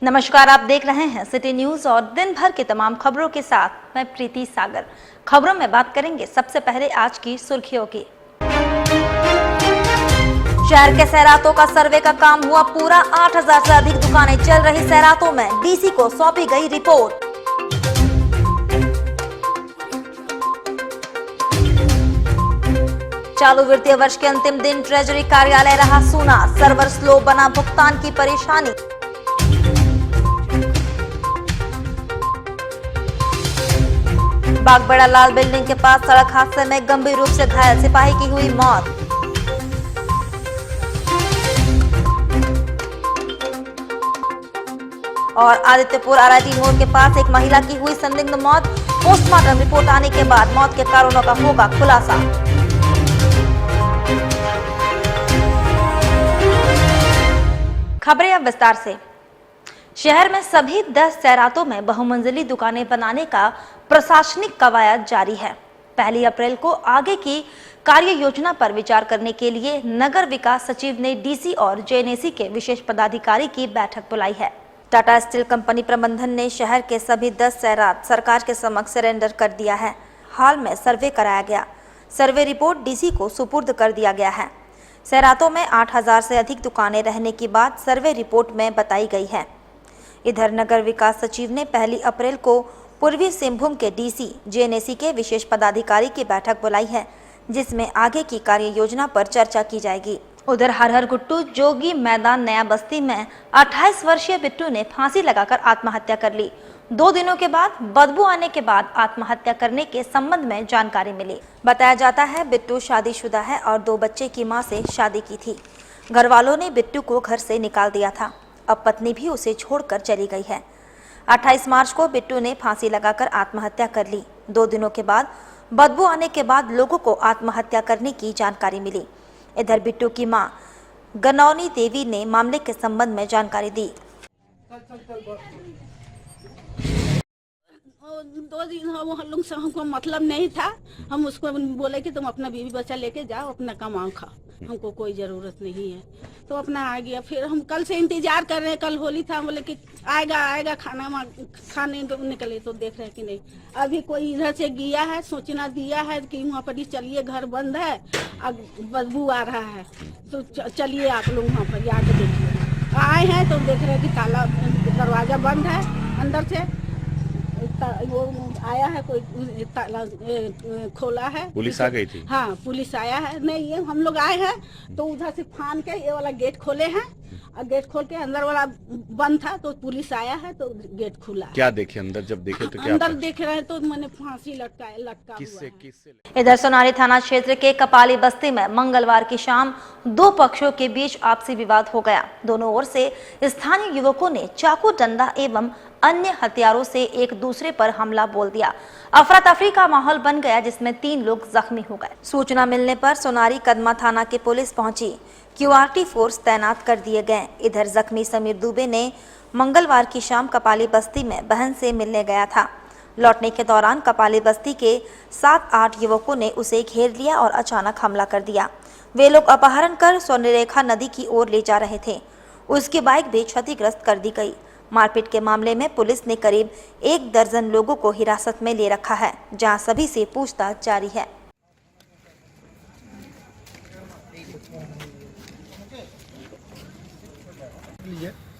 नमस्कार, आप देख रहे हैं सिटी न्यूज और दिन भर की तमाम खबरों के साथ मैं प्रीति सागर। खबरों में बात करेंगे सबसे पहले आज की सुर्खियों की। शहर के सैरातों का सर्वे का काम हुआ पूरा। 8000 से अधिक दुकानें चल रही सैरातों में डीसी को सौंपी गई रिपोर्ट। चालू वित्तीय वर्ष के अंतिम दिन ट्रेजरी कार्यालय रहा सूना। सर्वर स्लो बना, भुगतान की परेशानी। बागबड़ा लाल बिल्डिंग के पास सड़क हादसे में गंभीर रूप से घायल सिपाही की हुई मौत। और आदित्यपुर आरआईटी मोड़ के पास एक महिला की हुई संदिग्ध मौत। पोस्टमार्टम रिपोर्ट आने के बाद मौत के कारणों का होगा खुलासा। खबरें अब विस्तार से। शहर में सभी 10 सैरातों में बहुमंजिली दुकानें बनाने का प्रशासनिक कवायद जारी है। 1 अप्रैल को आगे की कार्य योजना पर विचार करने के लिए नगर विकास सचिव ने डीसी और जेएनएसी के विशेष पदाधिकारी की बैठक बुलाई है। टाटा स्टील कंपनी प्रबंधन ने शहर के सभी 10 सैरात सरकार के समक्ष सरेंडर कर दिया है। हाल में सर्वे कराया गया। सर्वे रिपोर्ट डीसी को सुपुर्द कर दिया गया है। सैरातों में 8000 से अधिक दुकानें रहने की बात सर्वे रिपोर्ट में बताई गई है। इधर नगर विकास सचिव ने 1 अप्रैल को पूर्वी सिंहभूम के डीसी जेएनएसी के विशेष पदाधिकारी की बैठक बुलाई है, जिसमें आगे की कार्य योजना पर चर्चा की जाएगी। उधर हरहर गुट्टू जोगी मैदान नया बस्ती में 28 वर्षीय बिट्टू ने फांसी लगाकर आत्महत्या कर ली। 2 दिनों के बाद बदबू आने के बाद आत्महत्या करने के संबंध में जानकारी मिली। बताया जाता है बिट्टू शादीशुदा है और 2 बच्चे की मां से शादी की थी। घर वालों ने बिट्टू को घर से निकाल दिया था। अब पत्नी भी उसे छोड़कर चली गई है। 28 मार्च को बिट्टू ने फांसी लगाकर आत्महत्या कर ली। 2 दिनों के बाद बदबू आने के बाद लोगों को आत्महत्या करने की जानकारी मिली। इधर बिट्टू की मां गनौनी देवी ने मामले के संबंध में जानकारी दी। 2 दिन हम लोग से हमको मतलब नहीं था। हम उसको बोले कि तुम अपना बीवी बच्चा लेके जाओ, अपना कमाओ खाओ, हमको कोई ज़रूरत नहीं है। तो अपना आ गया। फिर हम कल से इंतजार कर रहे हैं। कल होली था, बोले कि आएगा खाने निकले तो देख रहे हैं कि नहीं। अभी कोई इधर से गया है, सूचना दिया है कि वहाँ पर ही चलिए, घर बंद है, अब बदबू आ रहा है, तो चलिए आप लोग वहाँ पर आके देखिए। आए हैं तो देख रहे हैं कि ताला दरवाज़ा बंद है, अंदर से वो आया है, कोई ताला खोला है। पुलिस आ गई थी? हाँ, पुलिस आया है। नहीं, ये हम लोग आए हैं तो उधर से फान के ये वाला गेट खोले हैं और गेट खोल के अंदर वाला बंद था तो पुलिस आया है तो गेट खुला है। क्या देखे अंदर? जब देखे तो क्या अंदर देख रहे हैं तो मैंने फांसी लटका किससे? इधर सोनारी थाना क्षेत्र के कपाली बस्ती में मंगलवार की शाम 2 पक्षों के बीच आपसी विवाद हो गया। दोनों ओर से स्थानीय युवकों ने चाकू, डंडा एवं अन्य हथियारों से एक दूसरे पर हमला बोल दिया। अफरा तफरी का माहौल बन गया, जिसमें 3 लोग जख्मी हो गए। सूचना मिलने पर सोनारी कदमा थाना की पुलिस पहुंची। क्यूआरटी फोर्स तैनात कर दिए गए। इधर जख्मी समीर दुबे ने मंगलवार की शाम कपाली बस्ती में बहन से मिलने गया था। लौटने के दौरान कपाली बस्ती के 7-8 युवकों ने उसे घेर लिया और अचानक हमला कर दिया। वे लोग अपहरण कर स्वर्णरेखा नदी की ओर ले जा रहे थे। उसकी बाइक भी क्षतिग्रस्त कर दी गई। मारपीट के मामले में पुलिस ने करीब 1 दर्जन लोगों को हिरासत में ले रखा है, जहां सभी से पूछताछ जारी है।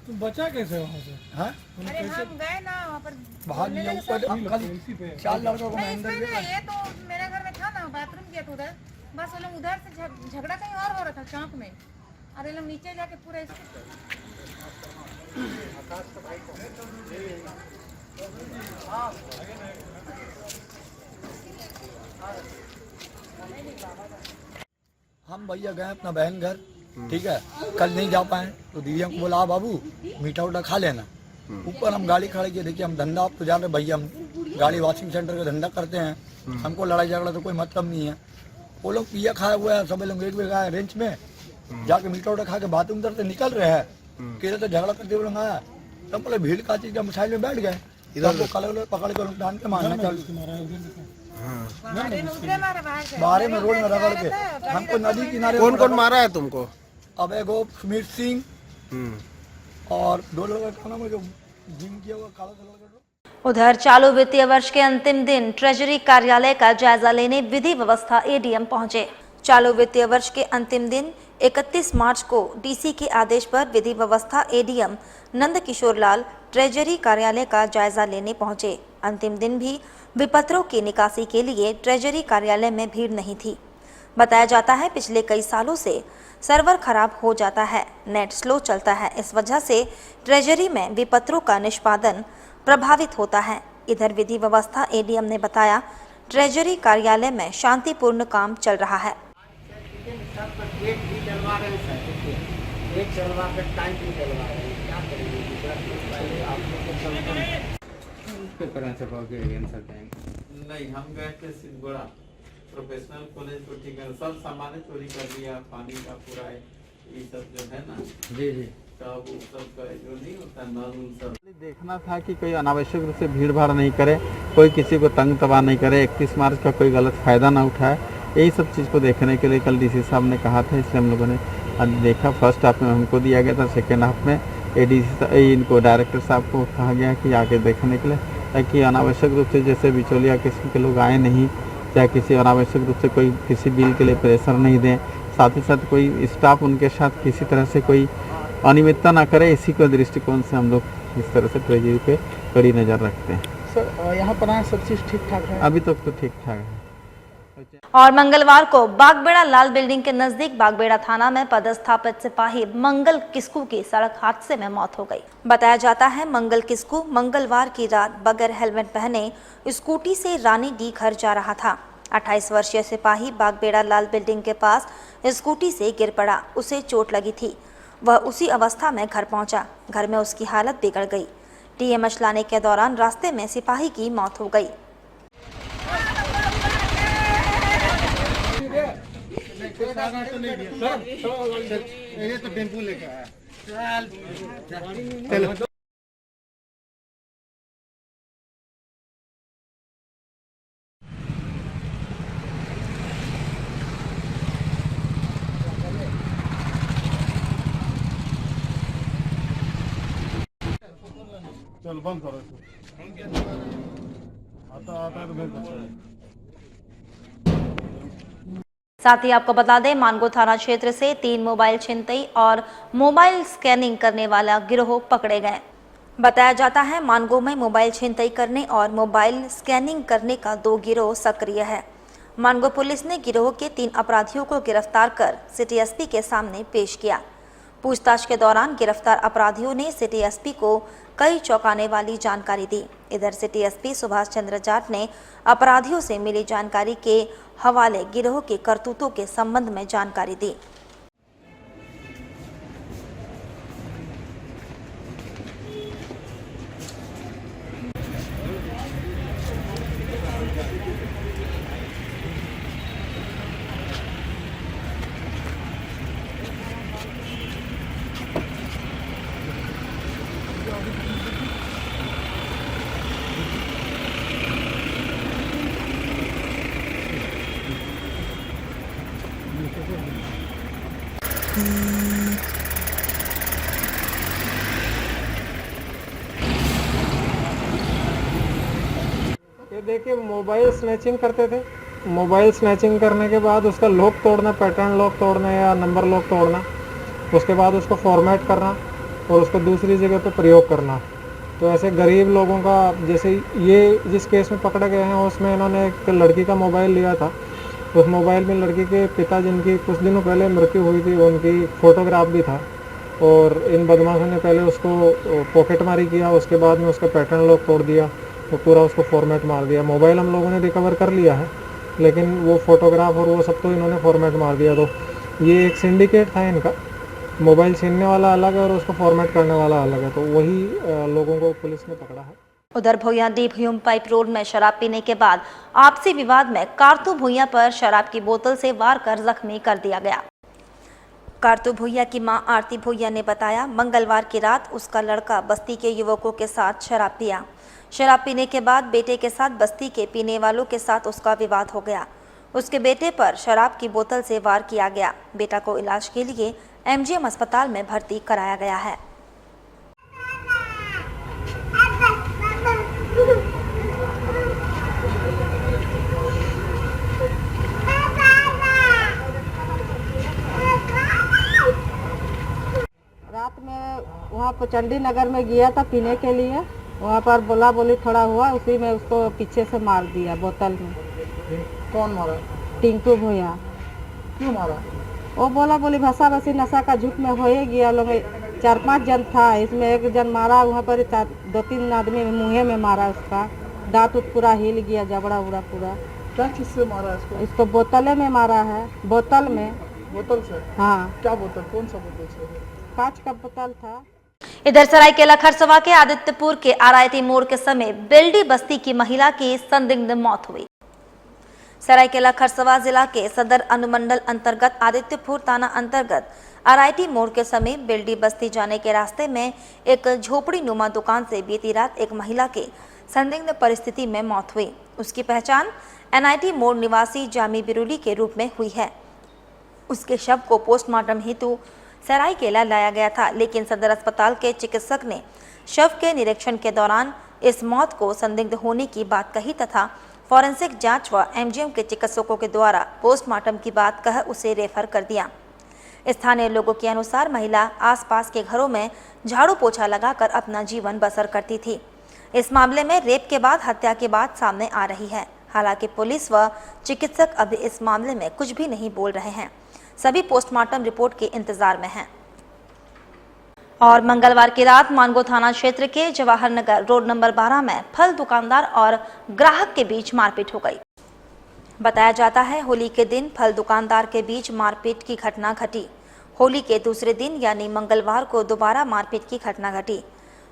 तुम बचा कैसे वहाँ से? हाँ? अरे हम गए ना वहाँ पर बाहर नहीं ऊपर 4 लड़कों को नहीं, इसमें ना, ये तो मेरे घर में था ना, बाथरूम किया था उधर, बस वो लोग उधर से झगड़ा कहीं और हो रहा था चौक में, अरे लोग नीचे जाके पूरा हम भैया गए अपना बहन घर, ठीक है। कल नहीं जा पाए तो दीदियों को बोला बाबू मीठा उठा खा लेना। ऊपर हम गाड़ी खड़े किए, देखिए हम धंधा, आप तो जान रहे भैया, हम गाड़ी वॉशिंग सेंटर का धंधा करते हैं, हमको लड़ाई झगड़ा तो कोई मतलब नहीं है। वो लोग पिया खाया हुआ है, सब लोग एक जगह रेंच में जाके मीठा उठा खा के बाथरूम तरफ से निकल रहे हैं, किधर तो झगड़ा करते हुए आया, तब बोले भीड़ का चीज का साइड में बैठ गए, इधर कल पकड़ के टान के मारना बारे में रोड में रगड़ के हमको नदी किनारे। कौन कौन मारा है तुमको? अबे गो सुमीर सिंह, और 2 लड़का का नाम है जो जिम किया हुआ काला सा लड़का। उधर चालू वित्तीय वर्ष के अंतिम दिन ट्रेजरी कार्यालय का जायजा लेने विधि व्यवस्था एडीएम पहुंचे। चालू वित्तीय वर्ष के अंतिम दिन 31 मार्च को डीसी के आदेश पर विधि व्यवस्था एडीएम नंद किशोर लाल ट्रेजरी कार्यालय का जायजा लेने पहुंचे। अंतिम दिन भी विपत्रों की निकासी के लिए ट्रेजरी कार्यालय में भीड़ नहीं थी। बताया जाता है पिछले कई सालों से सर्वर खराब हो जाता है, नेट स्लो चलता है, इस वजह से ट्रेजरी में विपत्रों का निष्पादन प्रभावित होता है। इधर विधि व्यवस्था एडीएम ने बताया ट्रेजरी कार्यालय में शांतिपूर्ण काम चल रहा है। नहीं, हम गए थे सिंगोड़ा प्रोफेशनल कॉलेज को, ठीक है, सब सामान चोरी कर लिया, पानी का पूरा ये सब जो है ना, जी सब का जो नहीं होता नल सब देखना था कि कोई अनावश्यक रूप से भीड़ भाड़ नहीं करे, कोई किसी को तंग तबाह नहीं करे, 31 मार्च का कोई गलत फायदा ना उठाए। यही सब चीज़ को देखने के लिए कल डीसी साहब ने कहा था, इसलिए हम लोगों ने आज देखा। फर्स्ट हाफ में हमको दिया गया था, सेकेंड हाफ में एडीसी इनको डायरेक्टर साहब को कहा गया कि आके देखने के लिए, ताकि अनावश्यक रूप से जैसे बिचौलिया किस्म के लोग आए नहीं, चाहे किसी अनावश्यक रूप से कोई किसी बिल के लिए प्रेशर नहीं दें, साथ ही साथ कोई स्टाफ उनके साथ किसी तरह से कोई अनियमितता ना करे। इसी को दृष्टिकोण से हम लोग इस तरह से ट्रेजरी पे कड़ी नज़र रखते हैं। सर यहाँ पर सब चीज़ ठीक ठाक है? अभी तक तो ठीक ठाक है। और मंगलवार को बागबेड़ा लाल बिल्डिंग के नजदीक बागबेड़ा थाना में पदस्थापित सिपाही मंगल किस्कू की सड़क हादसे में मौत हो गई। बताया जाता है मंगल किस्कू मंगलवार की रात बगैर हेलमेट पहने स्कूटी से रानी डी घर जा रहा था। 28 वर्षीय सिपाही बागबेड़ा लाल बिल्डिंग के पास स्कूटी से गिर पड़ा, उसे चोट लगी थी। वह उसी अवस्था में घर पहुंचा। घर में उसकी हालत बिगड़ गई। टीएमएच लाने के दौरान रास्ते में सिपाही की मौत हो गई। ये तो टेम्पू लेके आया। चल बंद करो आता तो साथ ही आपको बता दें मानगो थाना क्षेत्र से 3 मोबाइल छिनतई और मोबाइल स्कैनिंग करने वाला गिरोह पकड़े गए। बताया जाता है मानगो में मोबाइल छिनतई करने और मोबाइल स्कैनिंग करने का 2 गिरोह सक्रिय है। मानगो पुलिस ने गिरोह के 3 अपराधियों को गिरफ्तार कर सिटी एसपी के सामने पेश किया। पूछताछ के दौरान गिरफ्तार अपराधियों ने सिटी एसपी को कई चौंकाने वाली जानकारी दी। इधर सिटी एसपी सुभाष चंद्र जाट ने अपराधियों से मिली जानकारी के हवाले गिरोह के करतूतों के संबंध में जानकारी दी। ये देखिए मोबाइल स्नैचिंग करते थे। मोबाइल स्नैचिंग करने के बाद उसका लॉक तोड़ना, पैटर्न लॉक तोड़ना या नंबर लॉक तोड़ना, उसके बाद उसको फॉर्मेट करना और उसको दूसरी जगह पे प्रयोग करना। तो ऐसे गरीब लोगों का, जैसे ये जिस केस में पकड़े गए हैं उसमें इन्होंने एक लड़की का मोबाइल लिया था। उस मोबाइल में लड़की के पिता जिनकी कुछ दिनों पहले मृत्यु हुई थी उनकी फ़ोटोग्राफ भी था और इन बदमाशों ने पहले उसको पॉकेट मारी किया, उसके बाद में उसका पैटर्न लॉक तोड़ दिया तो पूरा उसको फॉर्मेट मार दिया। मोबाइल हम लोगों ने रिकवर कर लिया है लेकिन वो फ़ोटोग्राफ और वो सब तो इन्होंने फॉर्मेट मार दिया। तो ये एक सिंडिकेट था इनका, मोबाइल छीनने वाला अलग है और उसको फॉर्मेट करने वाला अलग है। तो वही लोगों को पुलिस ने पकड़ा है। उधर भुइयां डी भुयुम पाइप रोड में शराब पीने के बाद आपसी विवाद में कारतू भुइयां पर शराब की बोतल से वार कर जख्मी कर दिया गया। कारतू भुइयां की मां आरती भुइयां ने बताया मंगलवार की रात उसका लड़का बस्ती के युवकों के साथ शराब पिया। शराब पीने के बाद बेटे के साथ बस्ती के पीने वालों के साथ उसका विवाद हो गया। उसके बेटे पर शराब की बोतल से वार किया गया। बेटा को इलाज के लिए एमजीएम अस्पताल में भर्ती कराया गया है। मैं वहाँ पर चंडी नगर में गया था पीने के लिए, वहाँ पर बोला बोली थोड़ा हुआ, उसी में उसको पीछे से मार दिया बोतल में। कौन मारा? टिंकू भैया। क्यों मारा? वो बोला बोली भाषा बसी नशा का झूठ में हो ही गया। लोग 4-5 जन था, इसमें एक जन मारा, वहाँ पर 2-3 आदमी मुँहे में मारा, उसका दांत पूरा हिल गया, जबड़ा उड़ा पूरा। क्या चीज से मारा इसको? इसको बोतले में मारा है, बोतल में। बोतल से? हाँ। क्या बोतल? कौन सा बोतल से? कांच का बोतल था। इधर सरायकेला खरसवा के आदित्यपुर के आरआईटी मोड़ के समय बेल्डी बस्ती की महिला की संदिग्ध मौत हुई। सरायकेला खरसवा जिला के सदर अनुमंडल अंतर्गत आदित्यपुर थाना अंतर्गत आरआईटी मोड़ के समय बेल्डी बस्ती जाने के रास्ते में एक झोपड़ी नुमा दुकान से बीती रात एक महिला की संदिग्ध परिस्थिति में मौत हुई। उसकी पहचान एनआईटी मोड़ निवासी जामी बिरुली के रूप में हुई है। उसके शव को पोस्टमार्टम हेतु सरायकेला लाया गया था, लेकिन सदर अस्पताल के चिकित्सक ने शव के निरीक्षण के दौरान इस मौत को संदिग्ध होने की बात कही तथा फॉरेंसिक जांच व एमजीएम के चिकित्सकों के द्वारा पोस्टमार्टम की बात कह उसे रेफर कर दिया। स्थानीय लोगों के अनुसार महिला आसपास के घरों में झाड़ू पोछा लगाकर अपना जीवन बसर करती थी। इस मामले में रेप के बाद हत्या की बात सामने आ रही है। हालांकि पुलिस व चिकित्सक अभी इस मामले में कुछ भी नहीं बोल रहे हैं। सभी पोस्टमार्टम रिपोर्ट के इंतजार में हैं। और मंगलवार की रात मानगो थाना क्षेत्र के जवाहर नगर रोड नंबर 12 में फल दुकानदार और ग्राहक के बीच मारपीट हो गई। बताया जाता है होली के दिन फल दुकानदार के बीच मारपीट की घटना घटी। होली के दूसरे दिन यानी मंगलवार को दोबारा मारपीट की घटना घटी।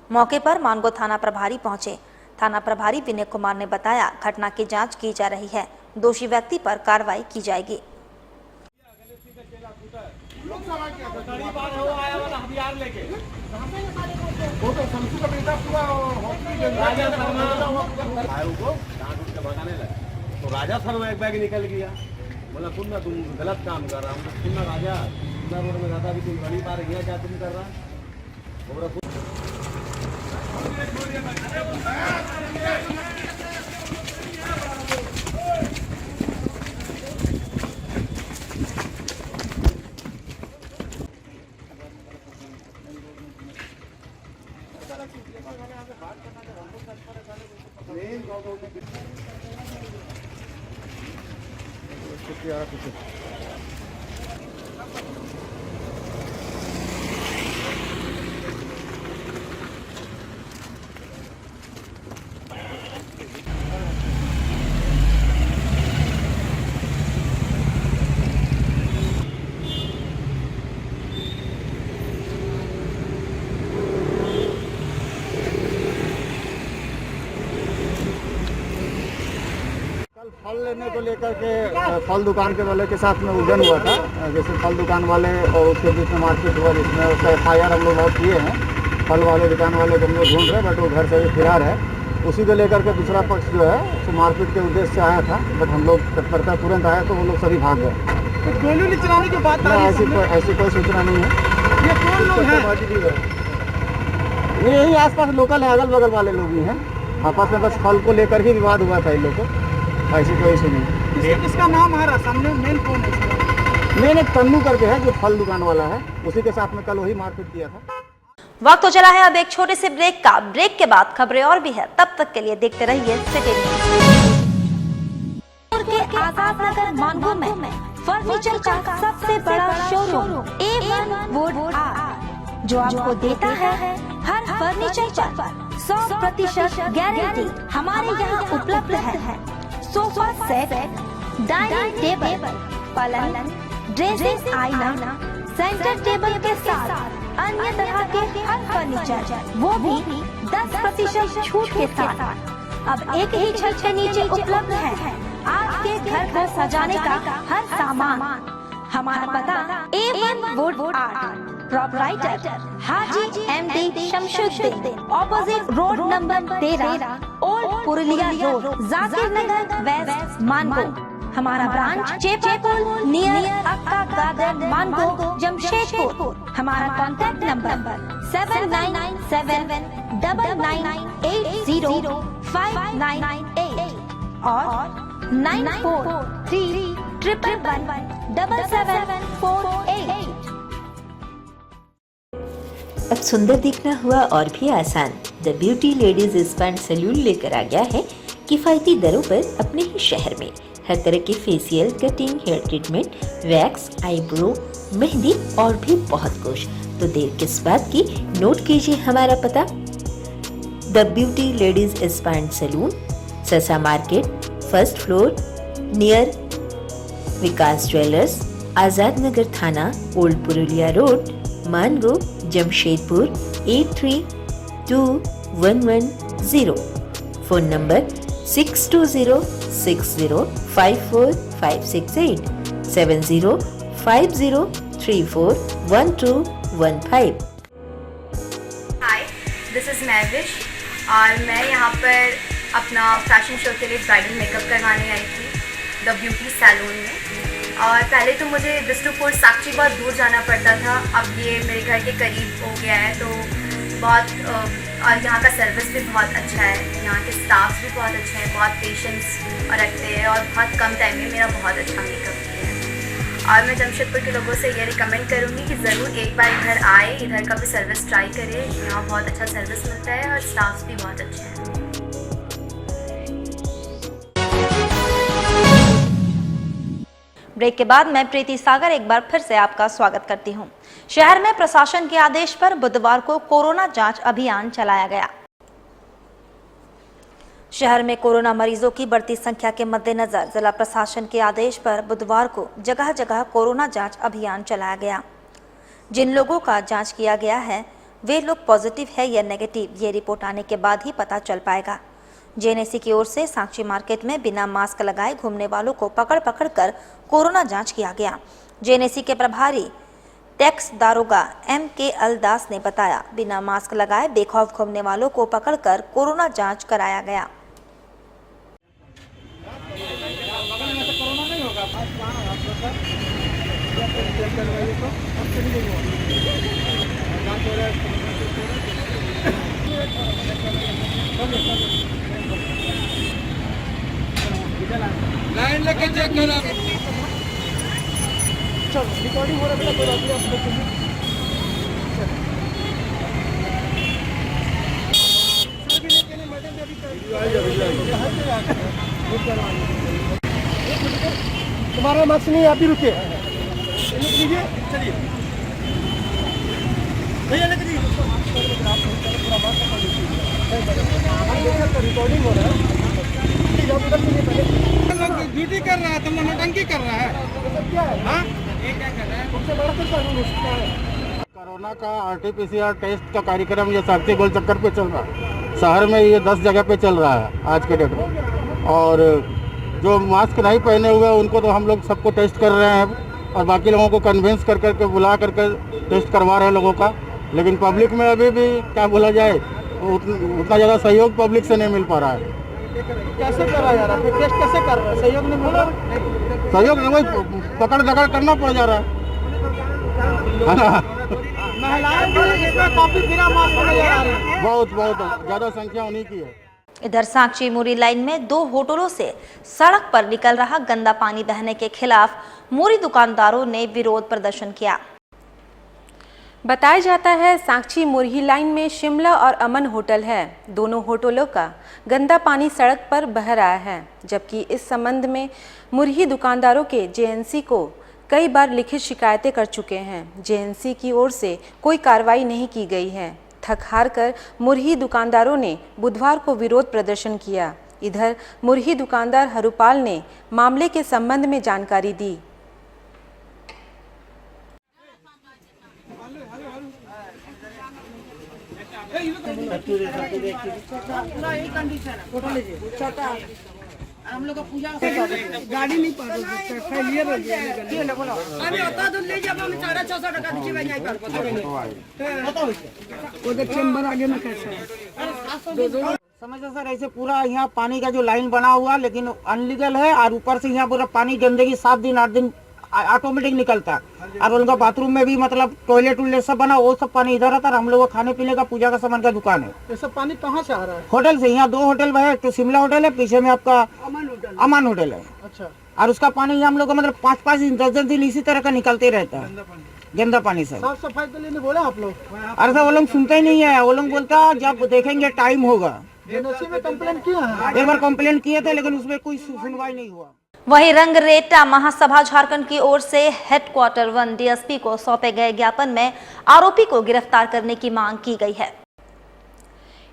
मौके पर मानगो थाना प्रभारी पहुंचे। थाना प्रभारी विनय कुमार ने बताया घटना की जांच की जा रही है, दोषी व्यक्ति पर कार्रवाई की जाएगी। तो राजा शर्मा एक बैग निकल गया, बोला सुनना तुम गलत काम कर रहा हूँ। सुनना राजा, रोड में जाता भी तुम घड़ी पा रही है, क्या तुम कर रहा? फल लेने को लेकर के फल दुकान के वाले के साथ में उलझन हुआ था। जैसे फल दुकान वाले और उसके बीच में मारपीट हुआ, जिसमें उसका FIR हम लोग बहुत किए हैं। फल वाले दुकान वाले को हम लोग ढूंढ रहे हैं, बट वो घर से भी फरार है। उसी को लेकर के दूसरा पक्ष जो है तो मारपीट के उद्देश्य से आया था, बट हम लोग तत्परता तुरंत आया तो वो लोग सभी भाग गए। तो गोली चलाने की बात ऐसी कोई सूचना नहीं है। ये कौन लोग हैं? ये यही आसपास लोकल है, अगल बगल वाले लोग ही हैं। आपस में बस फल को लेकर ही विवाद हुआ था इन लोग को, ऐसी कोई इशू नहीं। किसका नाम आ रहा सामने? मेन कौन है? मेन एक तन्नू करके है जो फल दुकान वाला है, उसी के साथ में कल वही मारपीट किया था। वक्त हो चला है अब एक छोटे से ब्रेक का। ब्रेक के बाद खबरें और भी है, तब तक के लिए देखते रहिए सिटी न्यूज़। के आजाद नगर मानगो में फर्नीचर का सबसे बड़ा शोरूम A1 वुड आर्ट, जो आपको देता है हर फर्नीचर पर 100% गारंटी। हमारे यहाँ उपलब्ध है सोफा सेट, डाइनिंग टेबल, पलंग, ड्रेसिंग आईना, सेंटर टेबल के साथ अन्य तरह के हर फर्नीचर, वो भी 10% छूट के साथ। अब एक ही छत के नीचे उपलब्ध है आपके घर को सजाने का हर सामान। हमारा पता A1 वुड आर्ट, प्रोपराइटर हाजी MD Shamshuddin, opposite road number 13, old Purulia road, Zakir Nagar west, Mango. हमारा branch Chepapul near Akka garden, Mango, Jamshedpur. हमारा कॉन्टैक्ट नंबर 7979980598 और 9431117748। अब सुंदर दिखना हुआ और भी आसान। The beauty ladies spa and salon लेकर आ गया है किफायती दरों पर अपने ही शहर में हर तरह के facial, cutting, hair treatment, wax, eyebrow, mehndi और भी बहुत कुछ। तो देर किस बात की, नोट कीजिए हमारा पता। The beauty ladies spa and salon, Sarsa market, first floor, near Vikas jewellers, Azad Nagar Thana, old Purulia road, Mango, Jamshedpur 832110। Phone number 6206054568 7050341215। Hi, this is Mahvish और मैं यहाँ पर अपना फैशन शो के लिए ब्राइडल मेकअप करवाने आई थी द ब्यूटी सैलून में। और पहले तो मुझे बिष्णुपुर साक्षी बहुत दूर जाना पड़ता था, अब ये मेरे घर के करीब हो गया है, तो बहुत और यहाँ का सर्विस भी बहुत अच्छा है, यहाँ के स्टाफ भी बहुत अच्छे हैं, बहुत पेशेंस रखते हैं और बहुत कम टाइम में मेरा बहुत अच्छा मेकअप किया है। और मैं जमशेदपुर के लोगों से ये रिकमेंड करूँगी कि ज़रूर एक बार इधर आए, इधर का भी सर्विस ट्राई करें, यहाँ बहुत अच्छा सर्विस मिलता है और स्टाफ भी बहुत अच्छे हैं। ब्रेक के बाद मैं प्रीति सागर एक बार फिर से आपका स्वागत करती हूं। शहर में प्रशासन के आदेश पर बुधवार को कोरोना जांच अभियान चलाया गया। शहर में कोरोना मरीजों की बढ़ती संख्या के मद्देनजर जिला प्रशासन के आदेश पर बुधवार को जगह जगह कोरोना जांच अभियान चलाया गया। जिन लोगों का जांच किया गया है वे लोग पॉजिटिव है या नेगेटिव, ये रिपोर्ट आने के बाद ही पता चल पाएगा। जेएनएसी की ओर से साक्षी मार्केट में बिना मास्क लगाए घूमने वालों को पकड़ कर कोरोना जांच किया गया। जेएनएसी के प्रभारी टैक्स दारोगा MK अलदास ने बताया, बिना मास्क लगाए बेखौफ घूमने वालों को पकड़कर कोरोना जांच कराया गया। लाइन लेके चेक करो। चलो रिकॉर्डिंग हो रहा है, कोई बात नहीं, तुम्हारा मार्क्स नहीं, आप ही रुके लीजिए, चलिए भैया लेके दीजिए। रिकॉर्डिंग हो रहा है, ड्यूटी कर रहा है, तुम नौटंकी कर रहा है, क्या है? हाँ? ये क्या कर रहा है? सबसे बड़ा तो कानून है। कोरोना का RT-PCR टेस्ट का कार्यक्रम ये साक्षी गोल चक्कर पे चल रहा है। शहर में ये 10 जगह पे चल रहा है आज के डेट में, और जो मास्क नहीं पहने हुए उनको तो हम लोग सबको टेस्ट कर रहे हैं और बाकी लोगों को कन्विंस कर करके बुला करके टेस्ट करवा रहे हैं लोगों का। लेकिन पब्लिक में अभी भी क्या बोला जाए, उतना ज़्यादा सहयोग पब्लिक से नहीं मिल पा रहा है। कैसे करा जा रहा है? टेस्ट कैसे कर रहा है? सहयोग नहीं मिल रहा? सहयोग नहीं, पकड़ दकड़ करना पड़ जा रहा है ना। महिलाएं भी इसमें काफी बिना मास्क नजर आ रही है, बहुत ज़्यादा संख्या उन्हीं की है। इधर साक्षी मूरी लाइन में 2 होटलों से सड़क पर निकल रहा गंदा पानी बहने के खिलाफ मूरी दुकानदारों ने विरोध प्रदर्शन किया। बताया जाता है साक्षी मुरही लाइन में शिमला और अमन होटल है। दोनों होटलों का गंदा पानी सड़क पर बह रहा है, जबकि इस संबंध में मुरही दुकानदारों के जेएनसी को कई बार लिखित शिकायतें कर चुके हैं। जेएनसी की ओर से कोई कार्रवाई नहीं की गई है। थक हार कर मुरही दुकानदारों ने बुधवार को विरोध प्रदर्शन किया। इधर मुरही दुकानदार हरुपाल ने मामले के संबंध में जानकारी दी। हम लोग का पूजा गाड़ी नहीं पार फैलिए अभी होता तो ले जब हम 650 टका दीजिए भाई नहीं पार वो चेंबर आगे में कैसे समझो सर, ऐसे पूरा यहाँ पानी का जो लाइन बना हुआ लेकिन अनलीगल है, और ऊपर से यहाँ पूरा पानी गंदगी 7 दिन 8 दिन ऑटोमेटिक निकलता है। और उनका बाथरूम में भी मतलब टॉयलेट उलेट सब बना, वो सब पानी इधर आता है। हम लोग का खाने पीने का पूजा का सामान का दुकान है। ये सब पानी कहाँ से आ रहा है? होटल से। यहाँ 2 होटल है, तो शिमला होटल है, पीछे में आपका अमन होटल है। अच्छा। और उसका पानी हम लोग का मतलब 5-5 दिन 10-10 दिन इसी तरह का निकलते रहता है। गंदा पानी से। साफ सफाई के लिए नहीं बोले आप लोग? अरे सर वो लोग सुनते ही नहीं है, वो लोग बोलता जब देखेंगे टाइम होगा। जेएनओसी में कंप्लेन किया है? एक बार कंप्लेन किए थे लेकिन उसमें कोई सुनवाई नहीं हुआ। वहीं रंगरेटा महासभा झारखंड की ओर से हेडक्वार्टर 1 डीएसपी को सौंपे गए ज्ञापन में आरोपी को गिरफ्तार करने की मांग की गई है।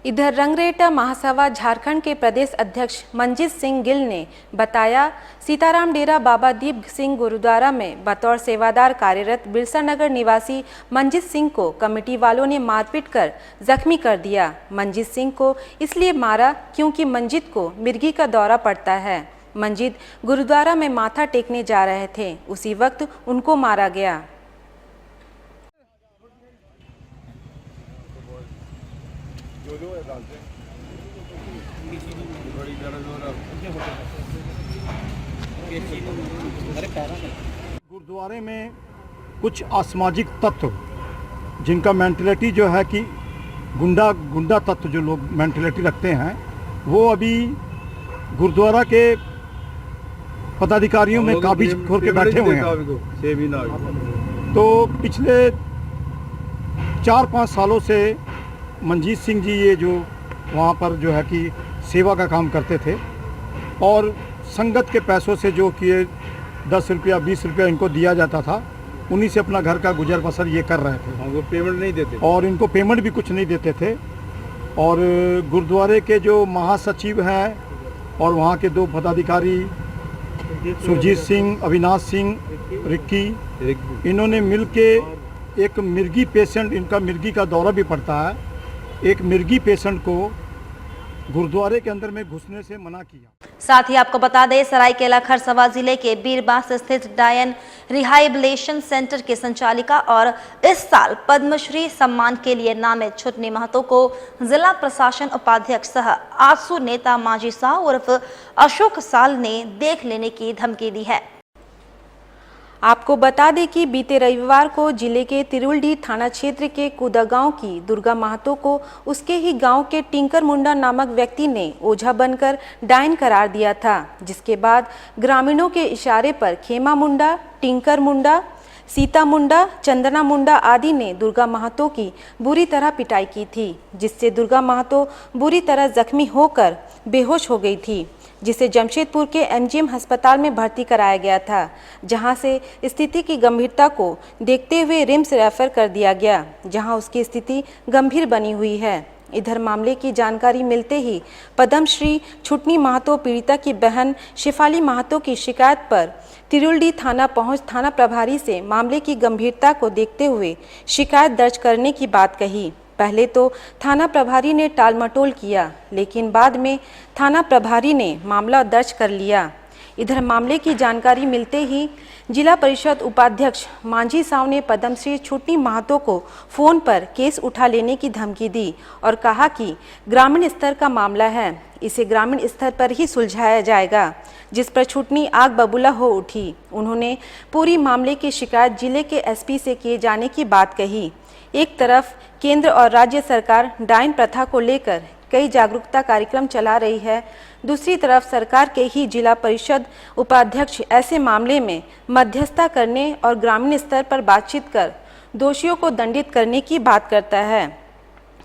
इधर रंगरेटा महासभा झारखंड के प्रदेश अध्यक्ष मंजीत सिंह गिल ने बताया, सीताराम डेरा बाबा दीप सिंह गुरुद्वारा में बतौर सेवादार कार्यरत बिरसा नगर निवासी मंजीत सिंह को कमेटी वालों ने मारपीट कर जख्मी कर दिया। मंजीत सिंह को इसलिए मारा क्योंकि मंजीत को मिर्गी का दौरा पड़ता है। मंजीत गुरुद्वारा में माथा टेकने जा रहे थे, उसी वक्त उनको मारा गया। गुरुद्वारे में कुछ असामाजिक तत्व जिनका मेंटलिटी जो है कि गुंडा तत्व जो लोग मेंटलिटी रखते हैं, वो अभी गुरुद्वारा के पदाधिकारियों में काबिज खोल के बैठे हुए हैं। तो पिछले 4-5 सालों से मंजीत सिंह जी ये जो वहाँ पर जो है कि सेवा का काम करते थे और संगत के पैसों से जो कि 10 रुपया 20 रुपया इनको दिया जाता था, उन्हीं से अपना घर का गुजर बसर ये कर रहे थे। वो पेमेंट नहीं देते और इनको पेमेंट भी कुछ नहीं देते थे। और गुरुद्वारे के जो महासचिव हैं और वहाँ के 2 पदाधिकारी सुरजीत सिंह, अविनाश सिंह, रिक्की, इन्होंने मिल के एक मिर्गी पेशेंट, इनका मिर्गी का दौरा भी पड़ता है, एक मिर्गी पेशेंट को गुरुद्वारे के अंदर में घुसने से मना किया। साथ ही आपको बता दें, सरायकेला खरसवा जिले के बीरबांस स्थित डायन रिहाइबिलिटेशन सेंटर की संचालिका और इस साल पद्मश्री सम्मान के लिए नामित छुटनी महतो को जिला प्रशासन उपाध्यक्ष सह आजसू नेता मांझी साहू उर्फ अशोक साल ने देख लेने की धमकी दी है। आपको बता दें कि बीते रविवार को जिले के तिरुलडी थाना क्षेत्र के कुदागांव की दुर्गा महतो को उसके ही गांव के टिंकर मुंडा नामक व्यक्ति ने ओझा बनकर डायन करार दिया था, जिसके बाद ग्रामीणों के इशारे पर खेमा मुंडा, टिंकर मुंडा, सीता मुंडा, चंदना मुंडा आदि ने दुर्गा महतो की बुरी तरह पिटाई की थी, जिससे दुर्गा महतो बुरी तरह जख्मी होकर बेहोश हो गई थी, जिसे जमशेदपुर के एमजीएम अस्पताल में भर्ती कराया गया था, जहां से स्थिति की गंभीरता को देखते हुए रिम्स रेफर कर दिया गया, जहां उसकी स्थिति गंभीर बनी हुई है। इधर मामले की जानकारी मिलते ही पद्मश्री छुटनी महतो पीड़िता की बहन शिफाली महतो की शिकायत पर तिरुलडी थाना पहुंच थाना प्रभारी से मामले की गंभीरता को देखते हुए शिकायत दर्ज करने की बात कही। पहले तो थाना प्रभारी ने टालमटोल किया, लेकिन बाद में थाना प्रभारी ने मामला दर्ज कर लिया। इधर मामले की जानकारी मिलते ही जिला परिषद उपाध्यक्ष मांझी साहू ने पद्मश्री छुटनी महतो को फोन पर केस उठा लेने की धमकी दी और कहा कि ग्रामीण स्तर का मामला है, इसे ग्रामीण स्तर पर ही सुलझाया जाएगा, जिस पर छुटनी आग बबूला हो उठी। उन्होंने पूरी मामले की शिकायत जिले के एसपी से किए जाने की बात कही। एक तरफ केंद्र और राज्य सरकार डायन प्रथा को लेकर कई जागरूकता कार्यक्रम चला रही है, दूसरी तरफ सरकार के ही जिला परिषद उपाध्यक्ष ऐसे मामले में मध्यस्थता करने और ग्रामीण स्तर पर बातचीत कर दोषियों को दंडित करने की बात करता है।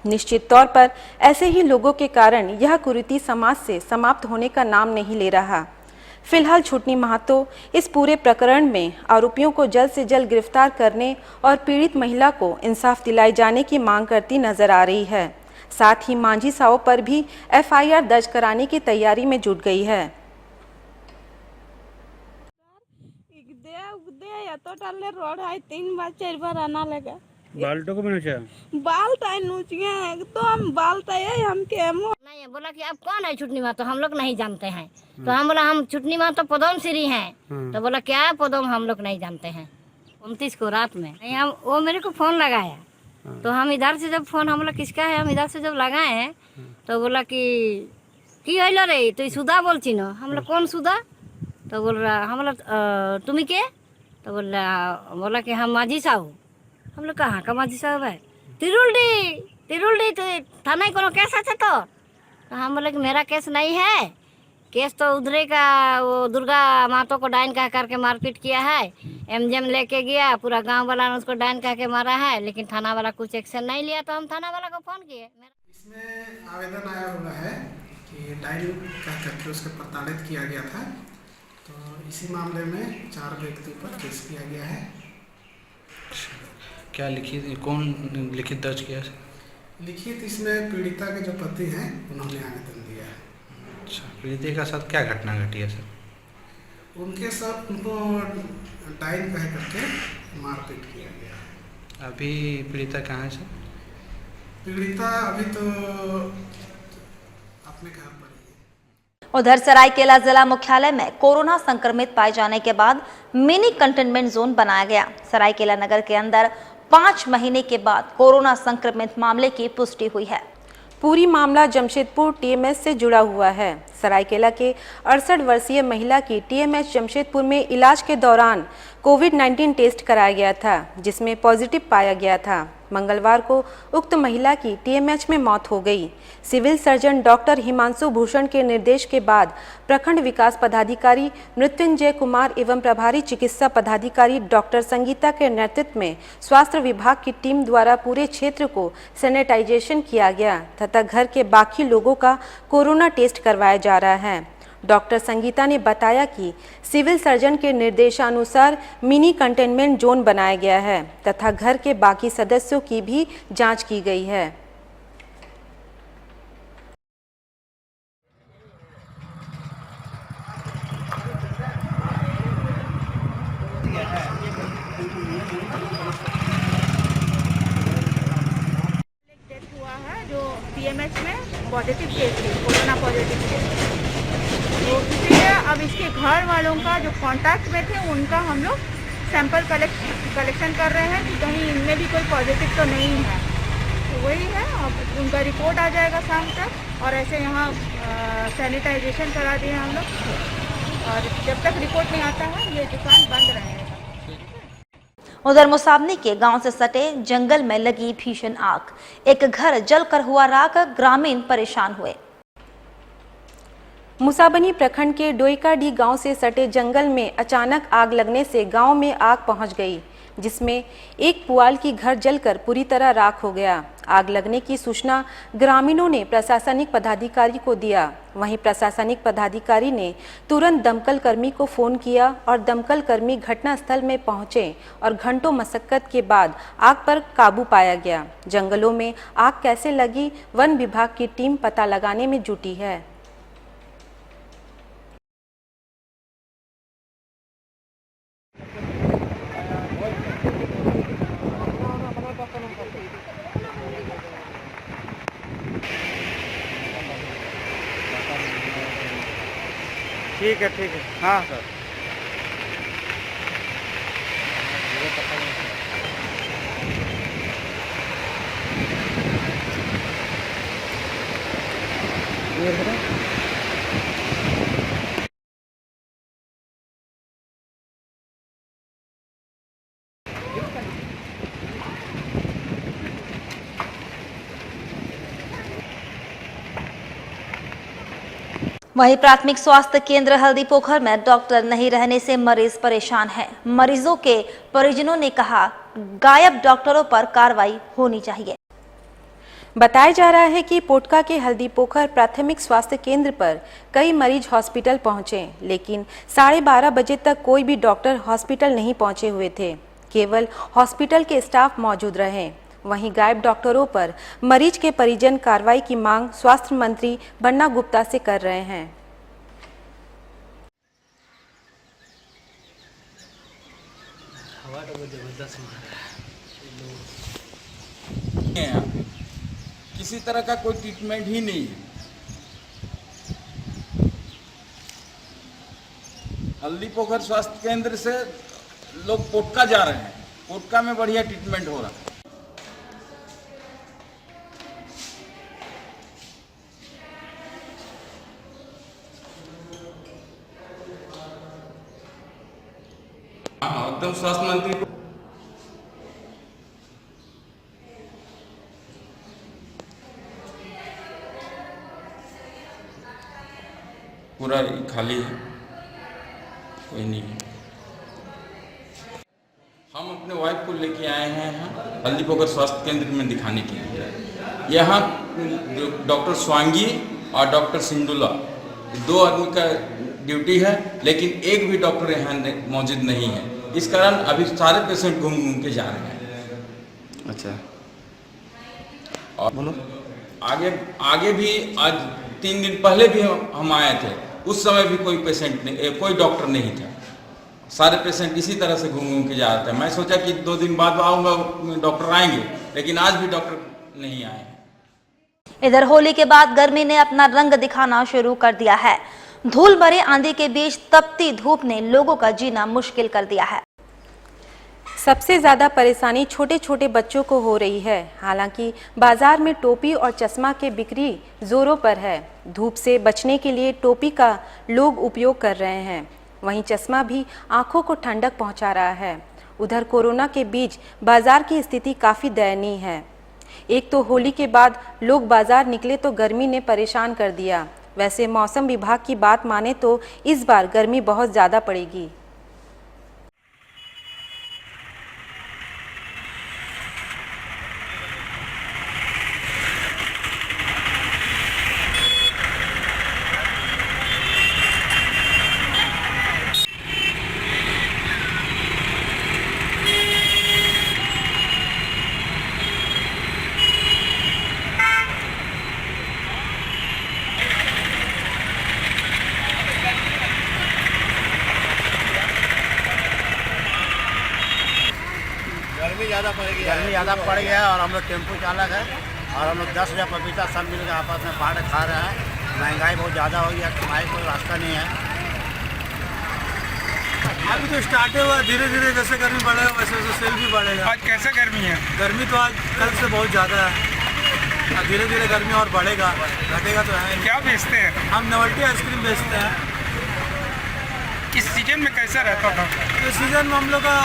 निश्चित तौर पर ऐसे ही लोगों के कारण यह कुरीति समाज से समाप्त होने का नाम नहीं ले रहा। फिलहाल छुटनी महतो इस पूरे प्रकरण में आरोपियों को जल्द से जल्द गिरफ्तार करने और पीड़ित महिला को इंसाफ दिलाए जाने की मांग करती नजर आ रही है। साथ ही मांझी साहू पर भी एफआईआर दर्ज कराने की तैयारी में जुट गई है। रोड है 3 बार 4 बार आना लगा। बाल्टो को भी बालता है तो हम बालता है हम के नहीं बोला कि आप कौन है छुटनी महतो, हम लोग नहीं जानते हैं। तो हम बोला हम छुटनी महतो पदम श्री हैं। तो बोला क्या पदम हम लोग नहीं जानते हैं। 29 को रात में नहीं हम वो मेरे को फोन लगाया, तो हम इधर से जब फोन हम लोग किसका है, हम इधर से जब लगाए हैं तो बोला कि होइल रे तो सुधा बोलची न। हम लोग कौन सुधा, तो बोल रहा हम लोग तुम्हें के, तो बोला कि हम मांझी साहू। हम लोग कहाँ का मांझी साहब है, तिरुलडी तो थाना कोनो केस है तो हम बोले कि मेरा केस नहीं है, केस तो उधरे का, वो दुर्गा मातो को डाइन कह करके मारपीट किया है। एमजेम लेके गया, पूरा गांव वाला ने उसको डाइन कह के मारा है, लेकिन थाना वाला कुछ एक्शन नहीं लिया, तो हम थाना वाला को फोन किए। इसमें आवेदन आया हुआ है कि डाइन कह करके उसको प्रताड़ित किया गया था, तो इसी मामले में 4 व्यक्तियों पर केस किया गया है। क्या लिखित, कौन लिखित दर्ज किया है? लिखित इसमें पीड़िता के जो पति हैं उन्होंने आवेदन दिया है। अच्छा, पीड़िता के साथ क्या घटना घटी है सर? उनके साथ उनको डाइन कह करके मारपीट किया गया। अभी पीड़िता कहाँ है सर? पीड़िता अभी तो अपने घर पर ही है। उधर सरायकेला जिला मुख्यालय में कोरोना संक्रमित पाए जाने के बाद मिनी कंटेनमेंट जोन बनाया गया। सरायकेला नगर के अंदर 5 महीने के बाद कोरोना संक्रमित मामले की पुष्टि हुई है। पूरी मामला जमशेदपुर टीएमएच से जुड़ा हुआ है। सरायकेला के 68 वर्षीय महिला की टीएमएच जमशेदपुर में इलाज के दौरान कोविड-19 टेस्ट कराया गया था, जिसमें पॉजिटिव पाया गया था। मंगलवार को उक्त महिला की टीएमएच में मौत हो गई। Civil surgeon doctor Himanshu Bhushan के निर्देश के बाद प्रखंड विकास पदाधिकारी मृत्युंजय कुमार एवं प्रभारी चिकित्सा पदाधिकारी डॉक्टर संगीता के नेतृत्व में स्वास्थ्य विभाग की टीम द्वारा पूरे क्षेत्र को सैनिटाइजेशन किया गया तथा घर के बाकी लोगों का कोरोना टेस्ट करवाया जा रहा है। डॉक्टर संगीता ने बताया कि सिविल सर्जन के निर्देशानुसार मिनी कंटेनमेंट जोन बनाया गया है तथा घर के बाकी सदस्यों की भी जांच की गई है। डेथ हुआ है जो टीएमएच में पॉजिटिव केस थी, कोरोना पॉजिटिव केस, तो इसलिए अब इसके घर वालों का जो कांटेक्ट में थे उनका हम लोग सैंपल कलेक्शन कर रहे हैं कि कहीं इनमें भी कोई पॉजिटिव तो नहीं है। तो वही है, अब उनका रिपोर्ट आ जाएगा शाम तक, और ऐसे यहाँ सैनिटाइजेशन करा दिए हम लोग, और जब तक रिपोर्ट नहीं आता है ये दुकान बंद रहेगा। उधर मुसाबनी के गांव से सटे जंगल में लगी भीषण आग, एक घर जलकर हुआ राख, ग्रामीण परेशान हुए। मुसाबनी प्रखंड के डोईकाडी गांव से सटे जंगल में अचानक आग लगने से गांव में आग पहुंच गई, जिसमें एक पुआल की घर जलकर पूरी तरह राख हो गया। आग लगने की सूचना ग्रामीणों ने प्रशासनिक पदाधिकारी को दिया। वहीं प्रशासनिक पदाधिकारी ने तुरंत दमकल कर्मी को फोन किया और दमकल कर्मी घटनास्थल में पहुंचे और घंटों मशक्कत के बाद आग पर काबू पाया गया। जंगलों में आग कैसे लगी, वन विभाग की टीम पता लगाने में जुटी है। ठीक है, हाँ सर। वहीं प्राथमिक स्वास्थ्य केंद्र हल्दीपोखर में डॉक्टर नहीं रहने से मरीज परेशान है। मरीजों के परिजनों ने कहा, गायब डॉक्टरों पर कार्रवाई होनी चाहिए। बताया जा रहा है कि पोटका के हल्दीपोखर प्राथमिक स्वास्थ्य केंद्र पर कई मरीज हॉस्पिटल पहुंचे, लेकिन 12:30 बजे तक कोई भी डॉक्टर हॉस्पिटल नहीं पहुंचे हुए थे। केवल हॉस्पिटल के स्टाफ मौजूद रहे। वहीं गायब डॉक्टरों पर मरीज के परिजन कार्रवाई की मांग स्वास्थ्य मंत्री बन्ना गुप्ता से कर रहे हैं। किसी तरह का कोई ट्रीटमेंट ही नहीं है। हल्दीपोखर स्वास्थ्य केंद्र से लोग पोटका जा रहे हैं, पोटका में बढ़िया ट्रीटमेंट हो रहा है। एकदम स्वास्थ्य मंत्री को पूरा खाली है, कोई नहीं है। हम अपने वाइफ को लेके आए हैं यहाँ हल्दी पोखर स्वास्थ्य केंद्र में दिखाने के लिए। यहाँ डॉक्टर स्वांगी और डॉक्टर सिंधुला 2 आदमी का ड्यूटी है, लेकिन एक भी डॉक्टर यहाँ मौजूद नहीं है। इस कारण अभी सारे पेशेंट घूम घूम के जा रहे हैं। अच्छा, और बोलो आगे भी आज 3 दिन पहले भी हम आए थे, उस समय भी कोई पेशेंट नहीं, कोई डॉक्टर नहीं था। सारे पेशेंट इसी तरह से घूम घूम के जा रहे थे। मैं सोचा कि 2 दिन बाद आऊँगा, डॉक्टर आएंगे, लेकिन आज भी डॉक्टर नहीं आए हैं। इधर होली के बाद गर्मी ने अपना रंग दिखाना शुरू कर दिया है। धूल भरे आंधी के बीच तपती धूप ने लोगों का जीना मुश्किल कर दिया है। सबसे ज़्यादा परेशानी छोटे छोटे बच्चों को हो रही है। हालांकि बाजार में टोपी और चश्मा के बिक्री जोरों पर है। धूप से बचने के लिए टोपी का लोग उपयोग कर रहे हैं, वहीं चश्मा भी आंखों को ठंडक पहुंचा रहा है। उधर कोरोना के बीच बाजार की स्थिति काफ़ी दयनीय है। एक तो होली के बाद लोग बाजार निकले तो गर्मी ने परेशान कर दिया। वैसे मौसम विभाग की बात माने तो इस बार गर्मी बहुत ज़्यादा पड़ेगी। गर्मी ज़्यादा पड़ गया है और हम लोग टेम्पो चालक है और हम लोग 10 रुपया पपीता सब मिल के आपस में बांट खा रहे हैं। महंगाई बहुत ज़्यादा हो गया, कमाई कोई रास्ता नहीं है। अभी तो स्टार्ट हुआ, धीरे धीरे जैसे गर्मी बढ़ेगा वैसे वैसे सेल भी बढ़ेगा। आज कैसे गर्मी है? गर्मी तो आज कल से बहुत ज़्यादा है। धीरे धीरे गर्मी और बढ़ेगा, घटेगा तो है। क्या बेचते हैं? हम नोवेल्टी आइसक्रीम बेचते हैं। इस सीजन में कैसा रहता था? इस सीजन में हम लोग का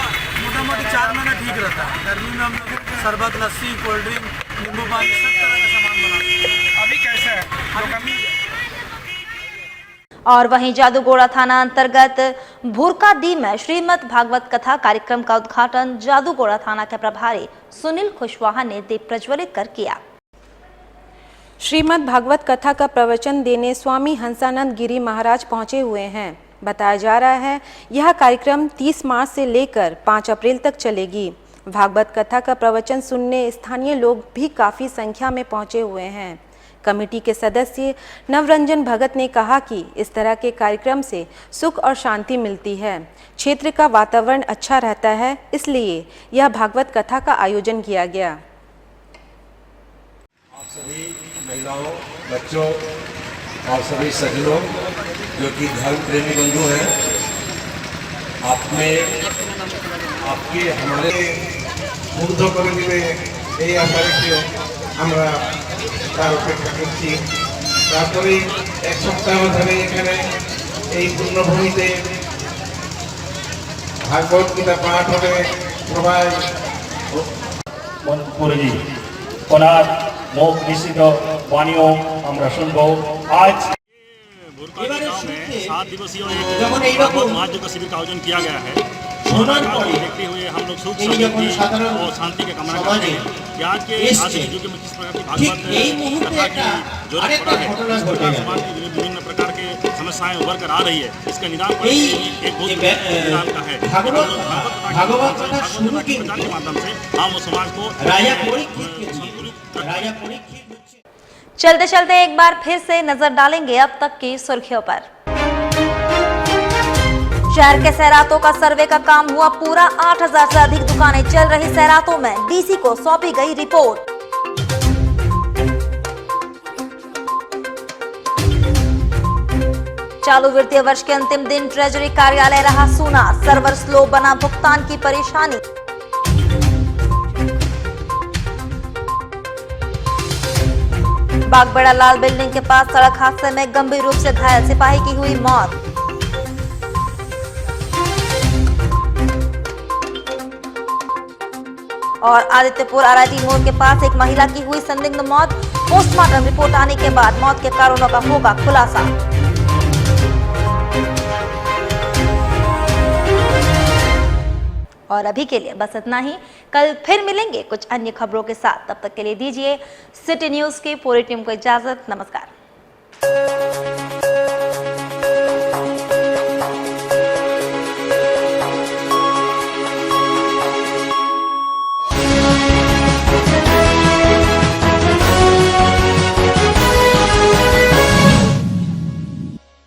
मोटा मोटी 4 महीना ठीक रहता है। गर्मी में हम लोग शरबत, लस्सी, कोल्ड ड्रिंक, नींबू पानी सब तरह का सामान बनाते हैं। अभी कैसा है? और वहीं जादूगोड़ा थाना अंतर्गत भूरकाडी में श्रीमद् भागवत कथा कार्यक्रम का उद्घाटन जादूगोड़ा थाना के प्रभारी सुनील कुशवाहा ने दीप प्रज्वलित कर किया। श्रीमद् भागवत कथा का प्रवचन देने स्वामी हंसानंद गिरी महाराज पहुंचे हुए हैं। बताया जा रहा है यह कार्यक्रम 30 मार्च से लेकर 5 अप्रैल तक चलेगी। भागवत कथा का प्रवचन सुनने स्थानीय लोग भी काफ़ी संख्या में पहुंचे हुए हैं। कमेटी के सदस्य नवरंजन भगत ने कहा कि इस तरह के कार्यक्रम से सुख और शांति मिलती है, क्षेत्र का वातावरण अच्छा रहता है, इसलिए यह भागवत कथा का आयोजन किया गया। आप सभी महिलाओं, बच्चों और सभी सज्जनों जो कि धर्म प्रेमी बंधु हैं, आपके हमारे বুদ্ধ কমিটিতে এই আকারে আমরা তার অপেক্ষা করছি। তারপরে 1 সপ্তাহ ধরে এখানে এই পূর্ণভূমিতে ভাগবত গীতা পাঠ হবে। সবাই গুরুজি ওনার মুখ নিঃসৃত বাণীও আমরা শুনবো। আজ गाँव में 7 दिवसीय महायज्ञ का शिविर का आयोजन किया गया है। देखते हुए हम लोग सुख समृद्धि और शांति की कामना करते हैं कि आज के आधुनिक युग में किस प्रकार की भागवत कथा की जरूरत पड़ा है, किस प्रकार समाज की विभिन्न प्रकार के समस्याएं उभर कर आ रही है, इसका निदान एक बहुत निदान का है। भागवत कथा के प्रचार के माध्यम से हम उस समाज को चलते चलते एक बार फिर से नजर डालेंगे अब तक की सुर्खियों पर। शहर के सैरातों का सर्वे का काम हुआ पूरा। 8000 से अधिक दुकानें चल रही सैरातों में डीसी को सौंपी गई रिपोर्ट। चालू वित्तीय वर्ष के अंतिम दिन ट्रेजरी कार्यालय रहा सूना। सर्वर स्लो बना, भुगतान की परेशानी। बागबेड़ा लाल बिल्डिंग के पास सड़क हादसे में गंभीर रूप से घायल सिपाही की हुई मौत। और आदित्यपुर आरआईटी मोड़ के पास एक महिला की हुई संदिग्ध मौत। पोस्टमार्टम रिपोर्ट आने के बाद मौत के कारणों का होगा खुलासा। और अभी के लिए बस इतना ही। कल फिर मिलेंगे कुछ अन्य खबरों के साथ। तब तक के लिए दीजिए सिटी न्यूज़ की पूरी टीम को इजाजत। नमस्कार।